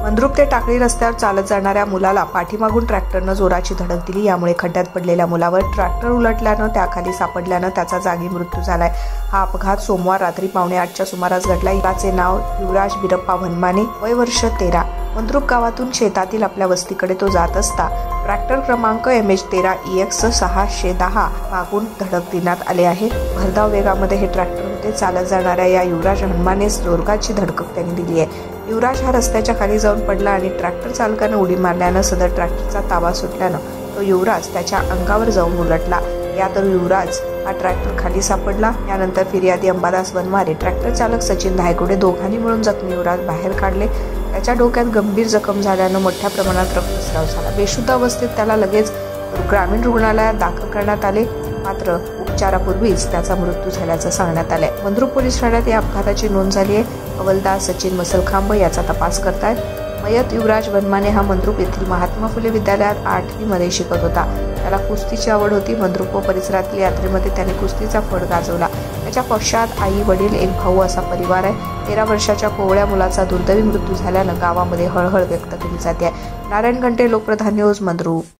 मंद्रुप ते टाकळी रस्त्यावर चालत जाणाऱ्या मुलाला पाठीमागून ट्रॅक्टरनं जोराची धडक दिली। यामुळे खड्ड्यात पडलेल्या मुलावर ट्रॅक्टर उलटल्यानं त्याखाली सापडल्यानं त्याचा जागी मृत्यू झालाय। हा अपघात सोमवार रात्री 7:45च्या सुमारास घडला। याचे नाव युवराज बिरप्पा वनमाने, वय वर्ष 13। मंद्रुप गावातून शेतातील आपल्या वस्तीकडे तो जात असता ट्रॅक्टर क्रमांक MH13 EX 610 मागून धडक देण्यात आले आहे। भरधाव वेगामध्ये हे ट्रॅक्टर होते। चालत जाणाऱ्या या युवराज वनमानेस जोरदारची धडक त्यांनी दिली आहे। युवराज हा रस्त्याच्या खाली जाऊन पडला आणि ट्रॅक्टर चालकाने उडी मारल्यानं सदर ट्रॅक्टरचा ताबा सुटल्यानं तो युवराज त्याच्या अंगावर जाऊन उलटला। यात युवराज हा ट्रॅक्टर खाली सापडला। यानंतर फिर्यादी अंबादास वनमारे, ट्रॅक्टर चालक सचिन धायगुडे दोघांनी मिळून जखमी युवराज बाहेर काढले। त्याच्या डोक्यात गंभीर जखम झाल्यानं मोठ्या प्रमाणात रक्तस्राव झाला। बेशुद्ध अवस्थेत त्याला लगेच ग्रामीण रुग्णालयात दाखल करण्यात आले, मात्र उपचारापूर्वीच त्याचा मृत्यू झाल्याचं सांगण्यात आलंय। मंद्रुप पोलीस ठाण्यात या अपघाताची नोंद झाली आहे। हवालदार सचिन मसलखांब याचा तपास करतायत। मयत युवराज वनमाने हा मंद्रुप येथील महात्मा फुले विद्यालयात 8वी मध्ये शिकत होता। त्याला कुस्तीची आवड होती। मंद्रुप व परिसरातील यात्रेमध्ये त्याने कुस्तीचा फड गाजवला। त्याच्या पश्चात आई, वडील, एक भाऊ असा परिवार आहे। 13 वर्षाच्या कोवळ्या मुलाचा दुर्दैवी मृत्यू झाल्यानं गावामध्ये हळहळ व्यक्त केली जाते। नारायण घंटे, लोकप्रधान न्यूज, मंद्रुप।